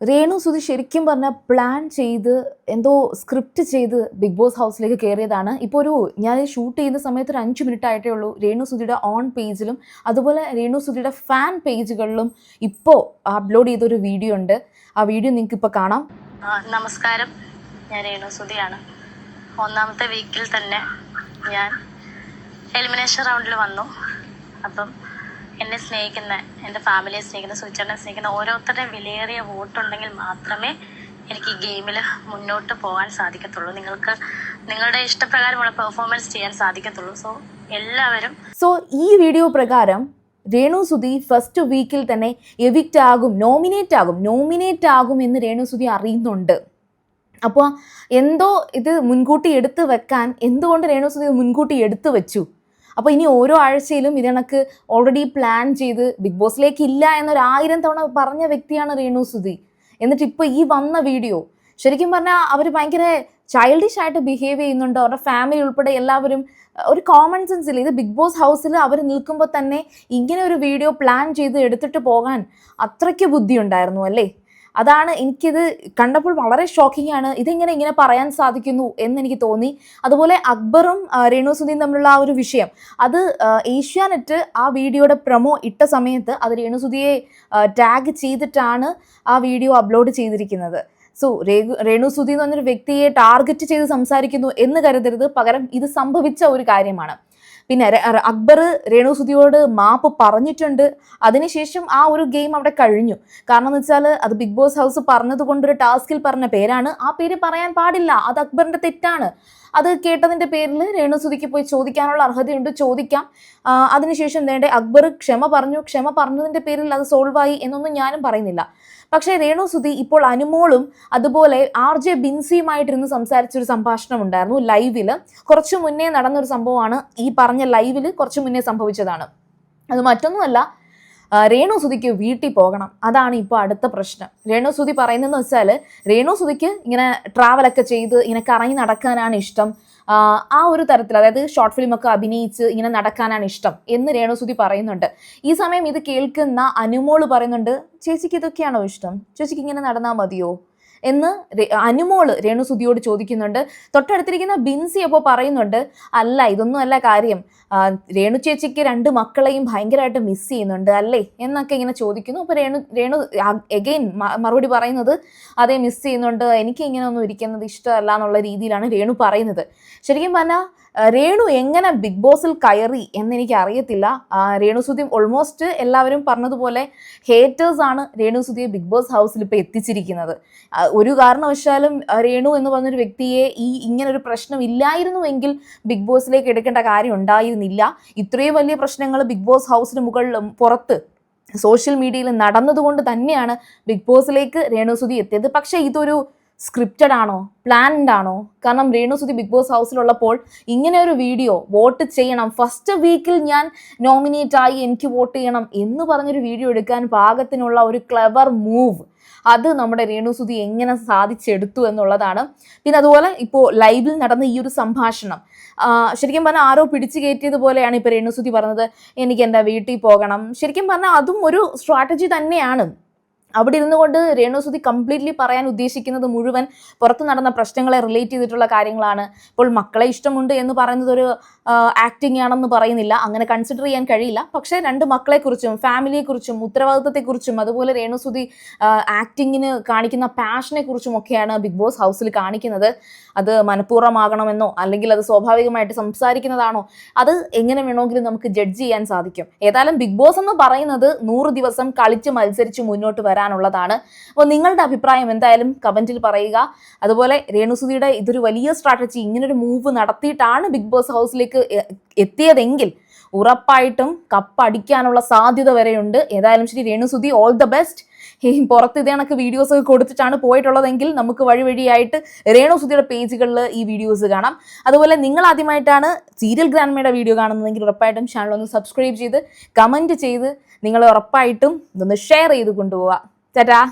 രേണു സുധി ശരിക്കും പറഞ്ഞാൽ പ്ലാൻ ചെയ്ത് എന്തോ സ്ക്രിപ്റ്റ് ചെയ്ത് ബിഗ് ബോസ് ഹൗസിലേക്ക് കയറിയതാണ്. ഇപ്പോൾ ഞാൻ ഷൂട്ട് ചെയ്യുന്ന സമയത്ത് ഒരു 5 മിനിറ്റ് ആയിട്ടേ ഉള്ളൂ രേണു സുധിയുടെ ഓൺ പേജിലും അതുപോലെ രേണു സുധിയുടെ ഫാൻ പേജുകളിലും ഇപ്പോൾ അപ്ലോഡ് ചെയ്തൊരു വീഡിയോ ഉണ്ട്. ആ വീഡിയോ നിങ്ങൾക്ക് ഇപ്പോൾ കാണാം. നമസ്കാരം, ഞാൻ രേണു സുധിയാണ്. ഒന്നാമത്തെ വീക്കിൽ തന്നെ ഞാൻ എലിമിനേഷൻ റൗണ്ടിൽ വന്നു. അപ്പം എന്നെ സ്നേഹിക്കുന്ന, എൻ്റെ ഫാമിലിയെ സ്നേഹിക്കുന്ന, സുചേട്ടനെ സ്നേഹിക്കുന്ന ഓരോരുത്തരുടെയും വിലയേറിയ വോട്ടുണ്ടെങ്കിൽ മാത്രമേ എനിക്ക് ഈ ഗെയിമിൽ മുന്നോട്ട് പോകാൻ സാധിക്കത്തുള്ളൂ. നിങ്ങൾക്ക് നിങ്ങളുടെ ഇഷ്ടപ്രകാരമുള്ള പെർഫോമൻസ് ചെയ്യാൻ സാധിക്കത്തുള്ളൂ. എല്ലാവരും ഈ വീഡിയോ പ്രകാരം രേണു സുധി ഫസ്റ്റ് വീക്കിൽ തന്നെ എവിക്റ്റ് ആകും, നോമിനേറ്റ് ആകും എന്ന് രേണു സുധി അറിയുന്നുണ്ട്. അപ്പോൾ എന്തോ ഇത് മുൻകൂട്ടി എടുത്തു വെക്കാൻ എന്തുകൊണ്ട് രേണു സുധി മുൻകൂട്ടി എടുത്തു വെച്ചു? അപ്പോൾ ഇനി ഓരോ ആഴ്ചയിലും ഇതിനക്ക് ഓൾറെഡി പ്ലാൻ ചെയ്ത് ബിഗ് ബോസിലേക്ക് ഇല്ല എന്നൊരു 1000 തവണ പറഞ്ഞ വ്യക്തിയാണ് രേണു സുധി. എന്നിട്ട് ഇപ്പോൾ ഈ വന്ന വീഡിയോ ശരിക്കും പറഞ്ഞാൽ അവർ ഭയങ്കര ചൈൽഡിഷ് ആയിട്ട് ബിഹേവ് ചെയ്യുന്നുണ്ട്. അവരുടെ ഫാമിലി ഉൾപ്പെടെ എല്ലാവരും ഒരു കോമൺ സെൻസ് ഇല്ല. ഇത് ബിഗ് ബോസ് ഹൗസിൽ അവർ നിൽക്കുമ്പോൾ തന്നെ ഇങ്ങനെ ഒരു വീഡിയോ പ്ലാൻ ചെയ്ത് എടുത്തിട്ട് പോകാൻ അത്രയ്ക്ക് ബുദ്ധി ഉണ്ടായിരുന്നു അല്ലേ? അതാണ് എനിക്കിത് കണ്ടപ്പോൾ വളരെ ഷോക്കിംഗ് ആണ്. ഇങ്ങനെ പറയാൻ സാധിക്കുന്നു എന്നെനിക്ക് തോന്നി. അതുപോലെ അക്ബറും രേണു സുധിയും തമ്മിലുള്ള ആ ഒരു വിഷയം, അത് ഏഷ്യാനെറ്റ് ആ വീഡിയോയുടെ പ്രൊമോ ഇട്ട സമയത്ത് അത് രേണു സുധിയെ ടാഗ് ചെയ്തിട്ടാണ് ആ വീഡിയോ അപ്ലോഡ് ചെയ്തിരിക്കുന്നത്. രേണു സുധി എന്ന് പറഞ്ഞൊരു വ്യക്തിയെ ടാർഗറ്റ് ചെയ്ത് സംസാരിക്കുന്നു എന്ന് കരുതരുത്, പകരം ഇത് സംഭവിച്ച ഒരു കാര്യമാണ്. പിന്നെ അക്ബർ രേണു സുധിയോട് മാപ്പ് പറഞ്ഞിട്ടുണ്ട്. അതിനുശേഷം ആ ഒരു ഗെയിം അവിടെ കഴിഞ്ഞു. കാരണം എന്ന് വെച്ചാൽ അത് ബിഗ് ബോസ് ഹൗസ് പറഞ്ഞത് കൊണ്ടൊരു ടാസ്കിൽ പറഞ്ഞ പേരാണ്. ആ പേര് പറയാൻ പാടില്ല, അത് അക്ബറിന്റെ തെറ്റാണ്. അത് കേട്ടതിന്റെ പേരിൽ രേണു സുധിക്ക് പോയി ചോദിക്കാനുള്ള അർഹതയുണ്ട്, ചോദിക്കാം. അതിനുശേഷം അക്ബർ ക്ഷമ പറഞ്ഞതിന്റെ പേരിൽ അത് സോൾവ് ആയി എന്നൊന്നും ഞാനും പറയുന്നില്ല. പക്ഷേ രേണു സുധി ഇപ്പോൾ അനുമോളും അതുപോലെ RJ ബിൻസിയുമായിട്ടിരുന്ന് സംസാരിച്ചൊരു സംഭാഷണം ഉണ്ടായിരുന്നു ലൈവില്. കുറച്ചു മുന്നേ നടന്നൊരു സംഭവമാണ്. ഈ പറഞ്ഞ ലൈവില് കുറച്ചു മുന്നേ സംഭവിച്ചതാണ്. അത് മറ്റൊന്നുമല്ല, രേണു സുധിക്ക് വീട്ടിൽ പോകണം. അതാണ് ഇപ്പോൾ അടുത്ത പ്രശ്നം. രേണു സുധി പറയുന്നതെന്ന് വെച്ചാൽ രേണു സുധിക്ക് ഇങ്ങനെ ട്രാവലൊക്കെ ചെയ്ത് ഇങ്ങനെ കറങ്ങി നടക്കാനാണ് ഇഷ്ടം. ആ ഒരു തരത്തിൽ, അതായത് ഷോർട്ട് ഫിലിമൊക്കെ അഭിനയിച്ച് ഇങ്ങനെ നടക്കാനാണ് ഇഷ്ടം എന്ന് രേണു സുധി പറയുന്നുണ്ട്. ഈ സമയം ഇത് കേൾക്കുന്ന അനുമോള് പറയുന്നുണ്ട്, ചേച്ചിക്ക് ഇതൊക്കെയാണോ ഇഷ്ടം? ചേച്ചിക്ക് ഇങ്ങനെ നടന്നാൽ മതിയോ എന്ന് അനുമോള് രേണു സുധിയോട് ചോദിക്കുന്നുണ്ട്. തൊട്ടടുത്തിരിക്കുന്ന ബിൻസി അപ്പോൾ പറയുന്നുണ്ട്, അല്ല ഇതൊന്നും അല്ല കാര്യം, രേണു ചേച്ചിക്ക് 2 മക്കളെയും ഭയങ്കരമായിട്ട് മിസ് ചെയ്യുന്നുണ്ട് അല്ലേ എന്നൊക്കെ ഇങ്ങനെ ചോദിക്കുന്നു. അപ്പോൾ രേണു എഗെയിൻ മറുപടി പറയുന്നത്, അതേ മിസ് ചെയ്യുന്നുണ്ട്, എനിക്ക് ഇങ്ങനെ ഒന്നും ഇരിക്കുന്നത് ഇഷ്ടമല്ല എന്നുള്ള രീതിയിലാണ് രേണു പറയുന്നത്. ശരിക്കും പറഞ്ഞാൽ രേണു എങ്ങനെ ബിഗ് ബോസിൽ കയറി എന്നെനിക്ക് അറിയത്തില്ല. രേണു സുധി ഓൾമോസ്റ്റ് എല്ലാവരും പറഞ്ഞതുപോലെ ഹേറ്റേഴ്സ് ആണ് രേണു സുധിയെ ബിഗ് ബോസ് ഹൗസിൽ ഇപ്പോൾ എത്തിച്ചിരിക്കുന്നത്. ഒരു കാരണവശാലും രേണു എന്ന് പറഞ്ഞൊരു വ്യക്തിയെ ഇങ്ങനൊരു പ്രശ്നം ഇല്ലായിരുന്നുവെങ്കിൽ ബിഗ് ബോസിലേക്ക് എടുക്കേണ്ട കാര്യം ഉണ്ടായിരുന്നില്ല. ഇത്രയും വലിയ പ്രശ്നങ്ങൾ ബിഗ് ബോസ് ഹൗസിന് മുകളിലും പുറത്ത് സോഷ്യൽ മീഡിയയിൽ നടന്നതുകൊണ്ട് തന്നെയാണ് ബിഗ് ബോസിലേക്ക് രേണു സുധി എത്തിയത്. പക്ഷേ ഇതൊരു സ്ക്രിപ്റ്റഡ് ആണോ, പ്ലാൻഡ് ആണോ? കാരണം രേണു സുധി ബിഗ് ബോസ് ഹൗസിലുള്ളപ്പോൾ ഇങ്ങനെ ഒരു വീഡിയോ, വോട്ട് ചെയ്യണം, ഫസ്റ്റ് വീക്കിൽ ഞാൻ നോമിനേറ്റ് ആയി എനിക്ക് വോട്ട് ചെയ്യണം എന്ന് പറഞ്ഞൊരു വീഡിയോ എടുക്കാൻ പാകത്തിനുള്ള ഒരു ക്ലെവർ മൂവ്, അത് നമ്മുടെ രേണു സുധി എങ്ങനെ സാധിച്ചെടുത്തു എന്നുള്ളതാണ്. പിന്നെ അതുപോലെ ഇപ്പോൾ ലൈവിൽ നടന്ന ഈ ഒരു സംഭാഷണം ശരിക്കും പറഞ്ഞാൽ ആരോ പിടിച്ചു കയറ്റിയതുപോലെയാണ് ഇപ്പോൾ രേണു സുധി പറഞ്ഞത്, എനിക്ക് എൻ്റെ വീട്ടിൽ പോകണം. ശരിക്കും പറഞ്ഞാൽ അതും ഒരു സ്ട്രാറ്റജി തന്നെയാണ്. അവിടെ ഇരുന്നു കൊണ്ട് രേണു സുധി കംപ്ലീറ്റ്ലി പറയാൻ ഉദ്ദേശിക്കുന്നത് മുഴുവൻ പുറത്ത് നടന്ന പ്രശ്നങ്ങളെ റിലേറ്റ് ചെയ്തിട്ടുള്ള കാര്യങ്ങളാണ്. ഇപ്പോൾ മക്കളെ ഇഷ്ടമുണ്ട് എന്ന് പറയുന്നത് ഒരു ആക്ടിങ് ആണെന്ന് പറയുന്നില്ല, അങ്ങനെ കൺസിഡർ ചെയ്യാൻ കഴിയില്ല. പക്ഷേ 2 മക്കളെക്കുറിച്ചും ഫാമിലിയെക്കുറിച്ചും ഉത്തരവാദിത്തത്തെക്കുറിച്ചും അതുപോലെ രേണു സുധി ആക്ടിങ്ങിന് കാണിക്കുന്ന പാഷനെ കുറിച്ചും ഒക്കെയാണ് ബിഗ് ബോസ് ഹൗസിൽ കാണിക്കുന്നത്. അത് മനഃപൂർവ്വമാകണമെന്നോ അല്ലെങ്കിൽ അത് സ്വാഭാവികമായിട്ട് സംസാരിക്കുന്നതാണോ, അത് എങ്ങനെ വേണമെങ്കിലും നമുക്ക് ജഡ്ജ് ചെയ്യാൻ സാധിക്കും. ഏതായാലും ബിഗ് ബോസ് എന്ന് പറയുന്നത് 100 ദിവസം കളിച്ച് മത്സരിച്ച് മുന്നോട്ട് വരാനുള്ളതാണ്. അപ്പോൾ നിങ്ങളുടെ അഭിപ്രായം എന്തായാലും കമന്റിൽ പറയുക. അതുപോലെ രേണു സുധിയുടെ ഇതൊരു വലിയ സ്ട്രാറ്റജി, ഇങ്ങനൊരു മൂവ് നടത്തിയിട്ടാണ് ബിഗ് ബോസ് ഹൗസിലേക്ക് എത്തിയതെങ്കിൽ ഉറപ്പായിട്ടും കപ്പടിക്കാനുള്ള സാധ്യത വരെയുണ്ട്. ഏതായാലും ശരി, Renu Sudhi all the best. പുറത്ത് ഇതേ കണക്ക് വീഡിയോസ് ഒക്കെ കൊടുത്തിട്ടാണ് പോയിട്ടുള്ളതെങ്കിൽ നമുക്ക് വഴിയായിട്ട് രേണു സുധിയുടെ പേജുകളിൽ ഈ വീഡിയോസ് കാണാം. അതുപോലെ നിങ്ങൾ ആദ്യമായിട്ടാണ് സീരിയൽ ഗ്രാൻഡ്മയുടെ വീഡിയോ കാണുന്നതെങ്കിൽ ഉറപ്പായിട്ടും ചാനൽ ഒന്ന് സബ്സ്ക്രൈബ് ചെയ്ത് കമൻറ്റ് ചെയ്ത് നിങ്ങൾ ഉറപ്പായിട്ടും ഇതൊന്ന് ഷെയർ ചെയ്ത് കൊണ്ടുപോവുക. ടാറ്റാ.